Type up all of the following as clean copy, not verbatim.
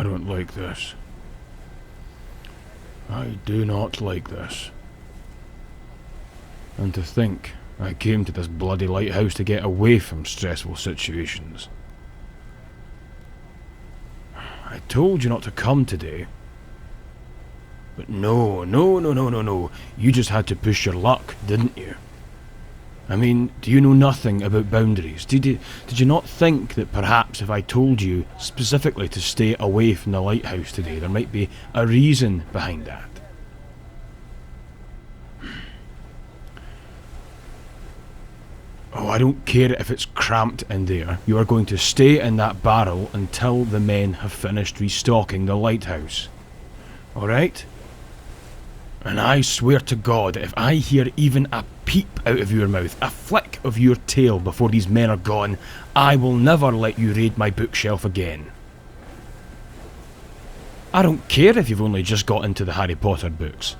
I don't like this. I do not like this. And to think I came to this bloody lighthouse to get away from stressful situations. I told you not to come today. But no. You just had to push your luck, didn't you? I mean, do you know nothing about boundaries? Did you not think that perhaps if I told you specifically to stay away from the lighthouse today, there might be a reason behind that? Oh, I don't care if it's cramped in there. You are going to stay in that barrel until the men have finished restocking the lighthouse. Alright? And I swear to God, if I hear even a peep out of your mouth, a flick of your tail before these men are gone, I will never let you raid my bookshelf again. I don't care if you've only just got into the Harry Potter books.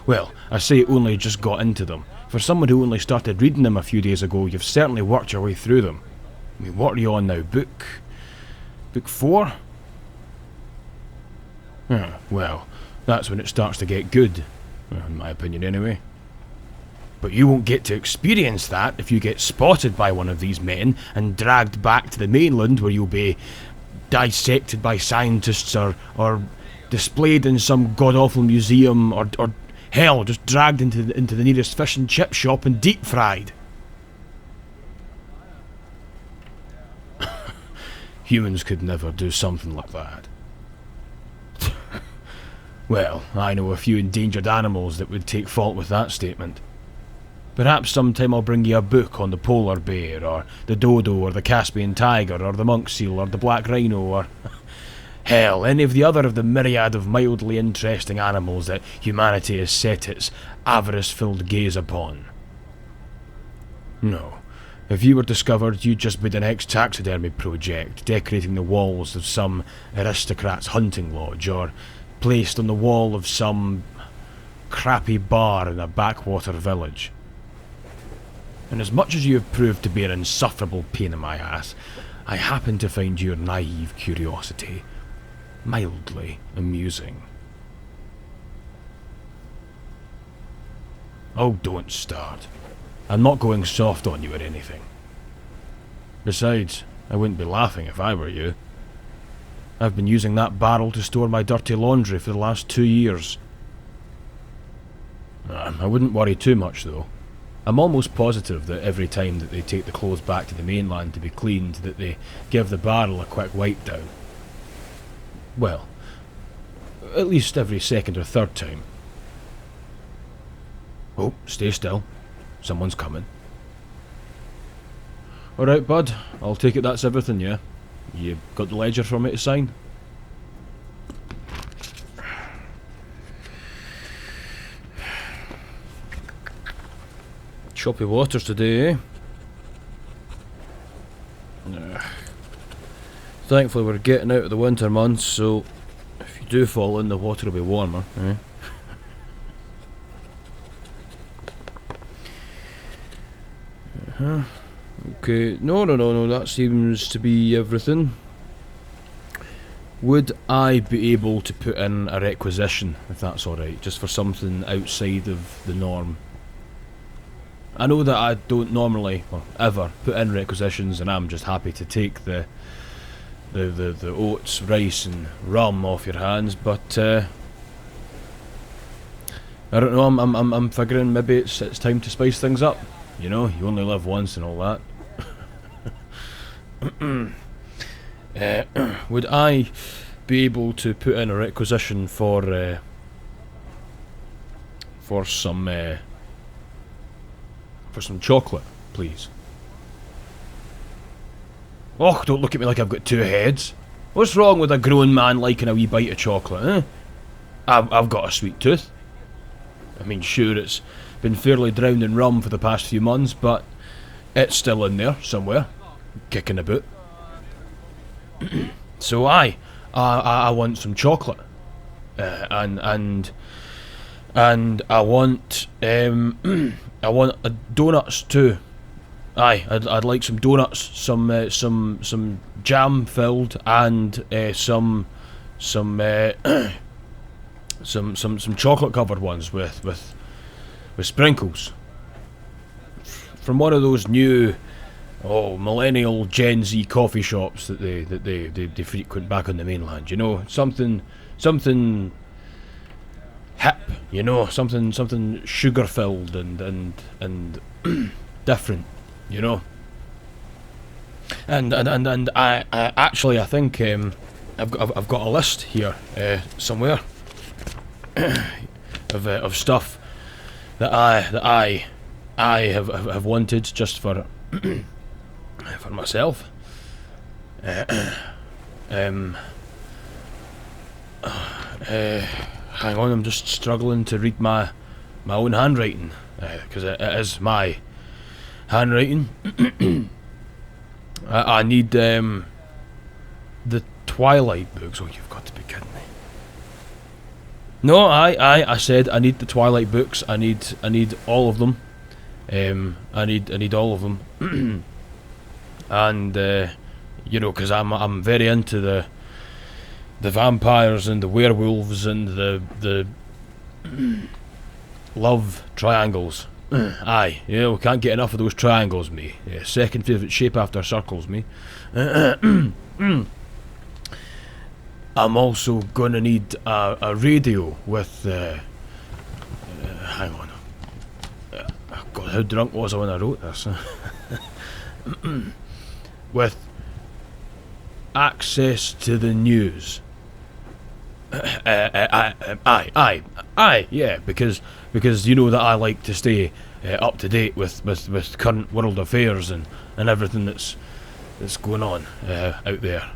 Well, I say only just got into them. For someone who only started reading them a few days ago, you've certainly worked your way through them. I mean, what are you on now? Book 4? Well, that's when it starts to get good. In my opinion, anyway. But you won't get to experience that if you get spotted by one of these men and dragged back to the mainland where you'll be dissected by scientists or displayed in some god-awful museum or hell, just dragged into the nearest fish and chip shop and deep-fried. Humans could never do something like that. Well, I know a few endangered animals that would take fault with that statement. Perhaps sometime I'll bring you a book on the polar bear, or the dodo, or the Caspian tiger, or the monk seal, or the black rhino, or hell, any of the myriad of mildly interesting animals that humanity has set its avarice-filled gaze upon. No. If you were discovered, you'd just be the next taxidermy project, decorating the walls of some aristocrat's hunting lodge, or placed on the wall of some crappy bar in a backwater village. And as much as you have proved to be an insufferable pain in my ass, I happen to find your naive curiosity mildly amusing. Oh, don't start. I'm not going soft on you or anything. Besides, I wouldn't be laughing if I were you. I've been using that barrel to store my dirty laundry for the last 2 years. I wouldn't worry too much though. I'm almost positive that every time that they take the clothes back to the mainland to be cleaned, that they give the barrel a quick wipe down. Well, at least every second or third time. Oh, stay still. Someone's coming. Alright, bud. I'll take it that's everything, yeah? You got the ledger for me to sign? Choppy waters today, eh? Thankfully we're getting out of the winter months, so if you do fall in, the water will be warmer, eh? Okay, no, that seems to be everything. Would I be able to put in a requisition, if that's alright, just for something outside of the norm? I know that I don't normally, or ever, put in requisitions, and I'm just happy to take the oats, rice and rum off your hands, but I don't know, I'm figuring maybe it's time to spice things up. You know, you only live once and all that. Would I be able to put in a requisition for some chocolate, please? Oh, don't look at me like I've got two heads. What's wrong with a grown man liking a wee bite of chocolate, eh? I've got a sweet tooth. I mean, sure, it's been fairly drowned in rum for the past few months, but it's still in there somewhere, kicking about. So I want some chocolate, and I want donuts too. Aye, I'd like some donuts, some jam filled, and some some some chocolate covered ones with sprinkles from one of those new millennial Gen Z coffee shops that they frequent back on the mainland. You know, something hip. You know, something sugar filled and different. You know. And I actually I think I've got a list here somewhere of stuff that I have wanted just for for myself. Hang on, I'm just struggling to read my own handwriting because it is my handwriting. I need the Twilight books. Oh, you've got to be kidding me. No, I said I need the Twilight books. I need all of them. I need all of them. And you know, because I'm very into the vampires and the werewolves and the love triangles. Aye, yeah, we can't get enough of those triangles, me. Yeah, second favourite shape after circles, me. I'm also gonna need a radio with. Hang on. God, how drunk was I when I wrote this? With access to the news. Aye, yeah, because you know that I like to stay up to date with current world affairs and everything that's going on out there.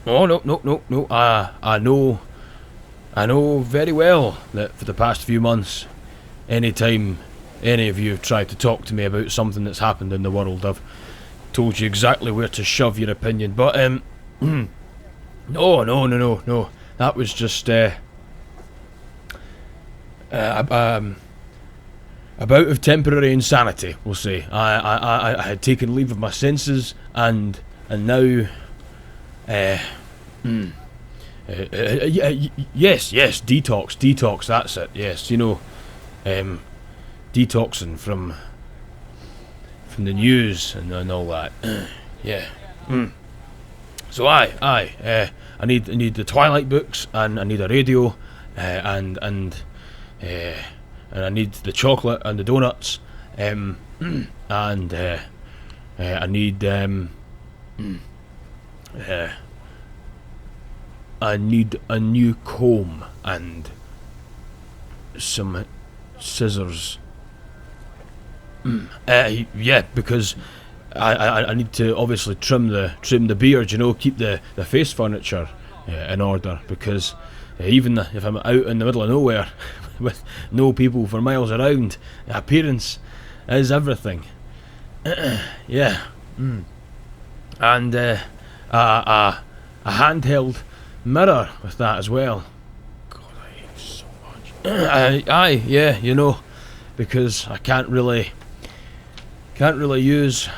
Oh no. I know very well that for the past few months, anytime any of you have tried to talk to me about something that's happened in the world, I've told you exactly where to shove your opinion. But no. That was just a bout of temporary insanity, we'll say. I had taken leave of my senses, and now, yes, detox. That's it. Yes, you know, detoxing from the news and all that. Yeah. So I need the Twilight books, and I need a radio, and I need the chocolate and the donuts, and I need I need a new comb and some scissors. Yeah, because I need to obviously trim the beard, you know, keep the face furniture in order, because even if I'm out in the middle of nowhere with no people for miles around, appearance is everything. Yeah. And a handheld mirror with that as well. God, I hate it so much. Aye, yeah, you know, because I can't really use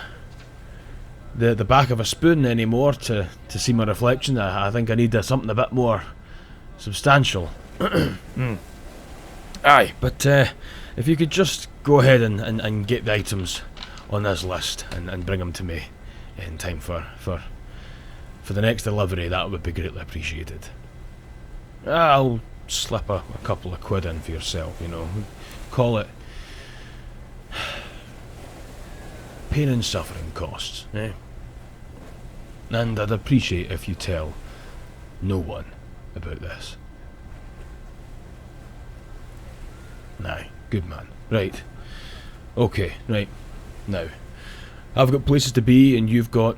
the back of a spoon anymore to see my reflection. I think I need something a bit more substantial. Aye, but if you could just go ahead and get the items on this list and bring them to me in time for the next delivery, that would be greatly appreciated. I'll slip a couple of quid in for yourself, you know. Call it pain and suffering costs, eh? And I'd appreciate if you tell no one about this. Aye, good man. Right. Okay, right. Now, I've got places to be, and you've got,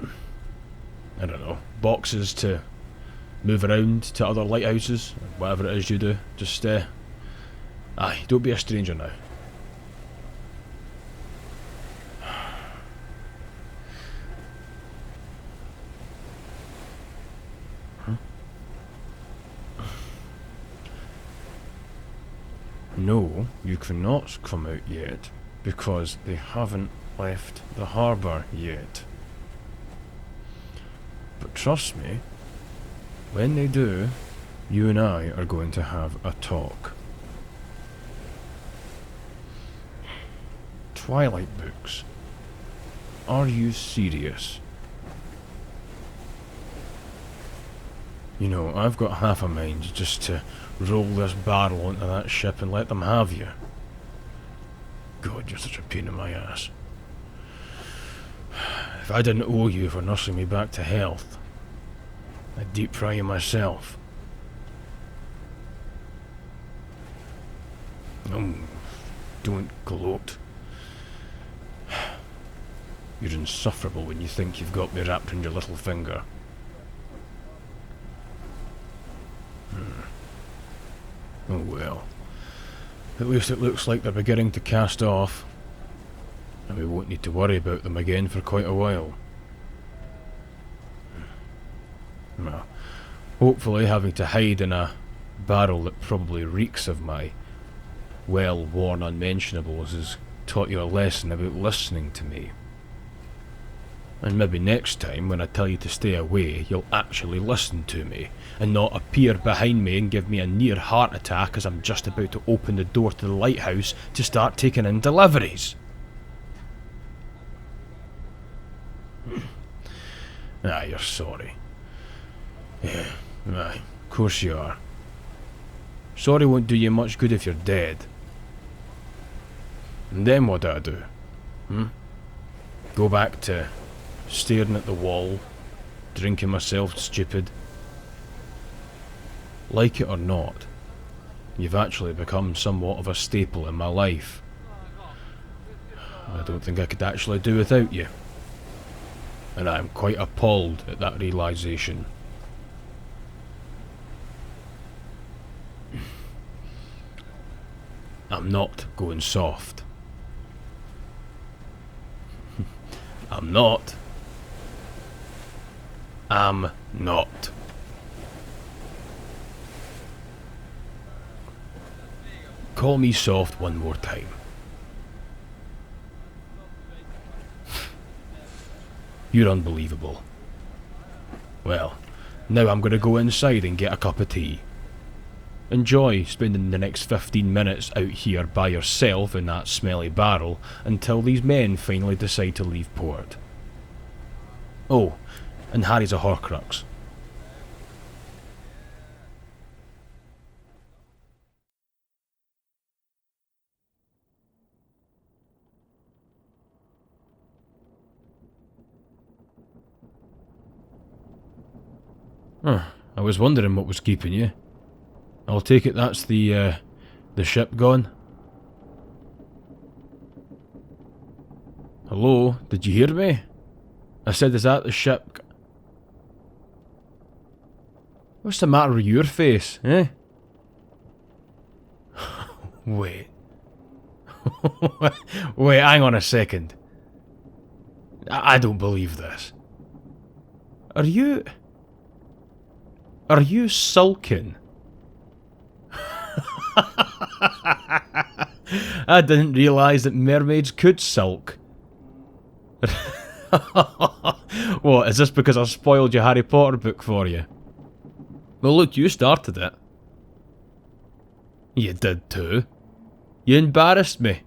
I don't know, boxes to move around to other lighthouses, whatever it is you do. Just, aye, don't be a stranger now. No, you cannot come out yet, because they haven't left the harbour yet. trust me, when they do, you and I are going to have a talk. Twilight books. Are you serious? You know, I've got half a mind just to roll this barrel into that ship and let them have you. God, you're such a pain in my ass. If I didn't owe you for nursing me back to health, I'd deep fry you myself. Don't gloat. You're insufferable when you think you've got me wrapped in your little finger. Oh well. At least it looks like they're beginning to cast off, and we won't need to worry about them again for quite a while. Well, hopefully having to hide in a barrel that probably reeks of my well-worn unmentionables has taught you a lesson about listening to me. And maybe next time, when I tell you to stay away, you'll actually listen to me, and not appear behind me and give me a near heart attack as I'm just about to open the door to the lighthouse to start taking in deliveries. You're sorry. Yeah, of course you are. Sorry won't do you much good if you're dead. And then what do I do? Go back to staring at the wall, drinking myself stupid? Like it or not, you've actually become somewhat of a staple in my life. I don't think I could actually do without you. And I'm quite appalled at that realisation. I'm not going soft. I'm not. I'm not. Call me soft one more time. You're unbelievable. Well, now I'm going to go inside and get a cup of tea. Enjoy spending the next 15 minutes out here by yourself in that smelly barrel until these men finally decide to leave port. Oh, and Harry's a Horcrux. I was wondering what was keeping you. I'll take it that's the ship gone. Hello, did you hear me? I said, is that the ship? What's the matter with your face, eh? Wait. Wait, hang on a second. I don't believe this. Are you sulking? I didn't realise that mermaids could sulk. What, is this because I spoiled your Harry Potter book for you? Well look, you started it. You did too. You embarrassed me.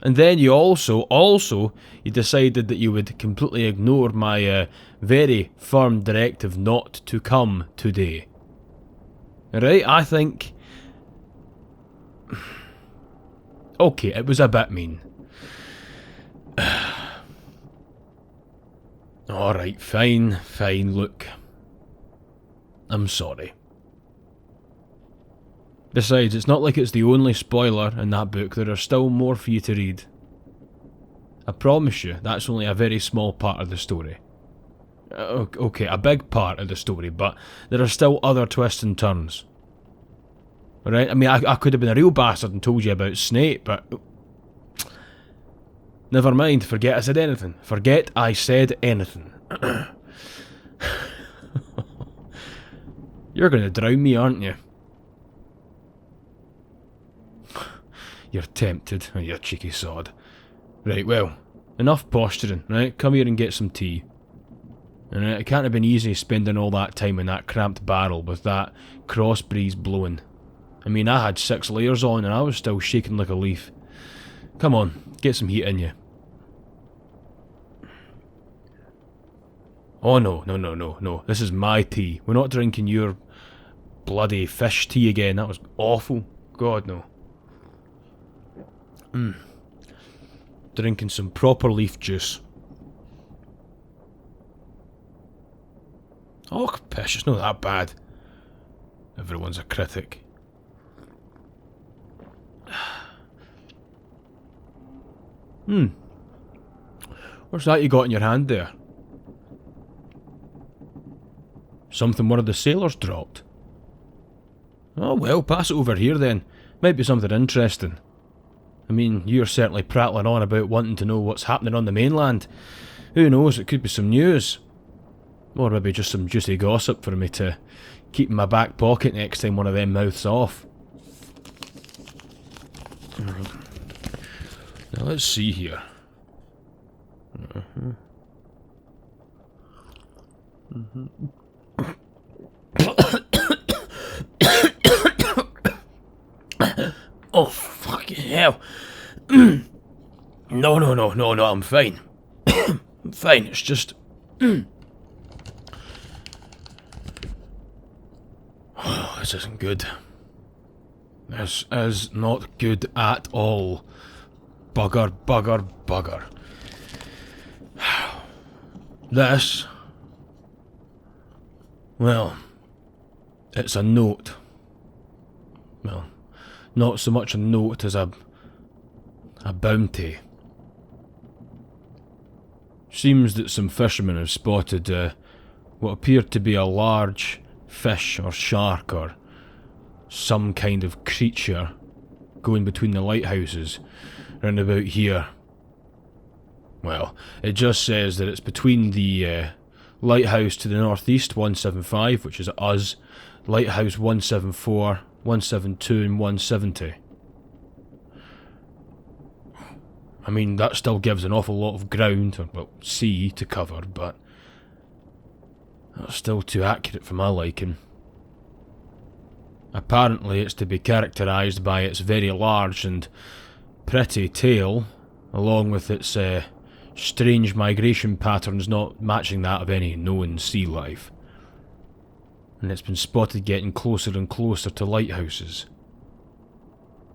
And then you also, you decided that you would completely ignore my very firm directive not to come today. Right, I think... Okay, it was a bit mean. Alright, fine, look. I'm sorry. Besides, it's not like it's the only spoiler in that book, there are still more for you to read. I promise you, that's only a very small part of the story. Okay, a big part of the story, but there are still other twists and turns. Alright, I mean, I could have been a real bastard and told you about Snape, but... Never mind, forget I said anything. Forget I said anything. You're gonna drown me, aren't you? You're tempted, you cheeky sod. Right, well, enough posturing, right? Come here and get some tea. And it can't have been easy spending all that time in that cramped barrel with that cross breeze blowing. I mean, I had 6 layers on and I was still shaking like a leaf. Come on, get some heat in you. Oh no. This is my tea. We're not drinking your bloody fish tea again. That was awful. God, no. Drinking some proper leaf juice. Oh, pish, it's not that bad. Everyone's a critic. What's that you got in your hand there? Something one of the sailors dropped. Oh well, pass it over here then. Might be something interesting. I mean, you're certainly prattling on about wanting to know what's happening on the mainland. Who knows, it could be some news. Or maybe just some juicy gossip for me to keep in my back pocket next time one of them mouths off. Right. Now let's see here. Oh, fucking hell. No, I'm fine. I'm fine, it's just... Oh, this isn't good. This is not good at all. Bugger. This... Well, it's a note. Well, not so much a note as a bounty. Seems that some fishermen have spotted what appeared to be a large fish or shark or some kind of creature going between the lighthouses round about here. Well, it just says that it's between the lighthouse to the northeast, 175, which is us, lighthouse 174, 172 and 170. I mean, that still gives an awful lot of ground, or well, sea to cover, but that's still too accurate for my liking. Apparently it's to be characterised by its very large and pretty tail, along with its strange migration patterns not matching that of any known sea life. And it's been spotted getting closer and closer to lighthouses.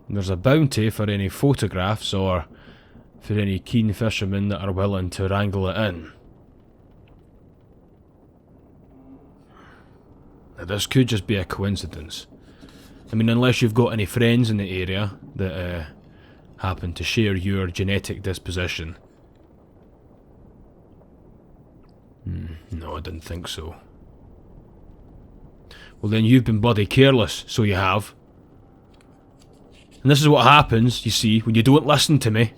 And there's a bounty for any photographs or for any keen fishermen that are willing to wrangle it in. Now, this could just be a coincidence. I mean, unless you've got any friends in the area that happen to share your genetic disposition. No, I didn't think so. Well then, you've been bloody careless, so you have. And this is what happens, you see, when you don't listen to me.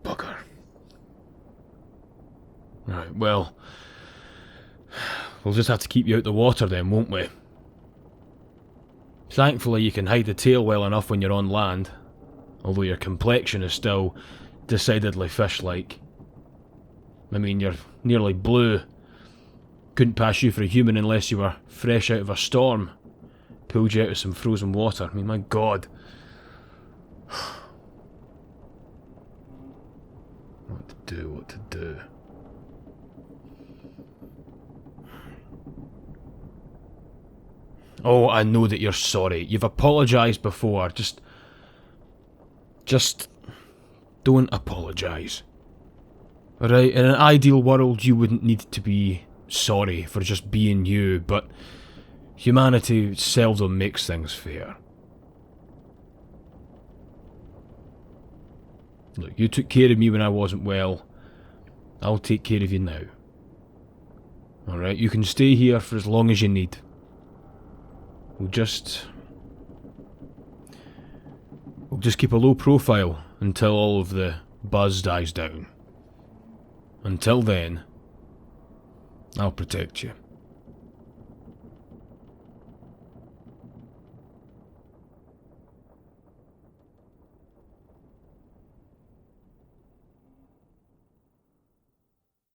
Bugger. Right, well, we'll just have to keep you out the water then, won't we? Thankfully you can hide the tail well enough when you're on land, although your complexion is still decidedly fish-like. I mean, you're nearly blue. Couldn't pass you for a human unless you were fresh out of a storm. Pulled you out of some frozen water. I mean, my God. What to do. Oh, I know that you're sorry. You've apologised before. Just don't apologise. Alright, in an ideal world you wouldn't need to be sorry for just being you, but humanity seldom makes things fair. Look, you took care of me when I wasn't well. I'll take care of you now. Alright, you can stay here for as long as you need. We'll just keep a low profile until all of the buzz dies down. Until then, I'll protect you.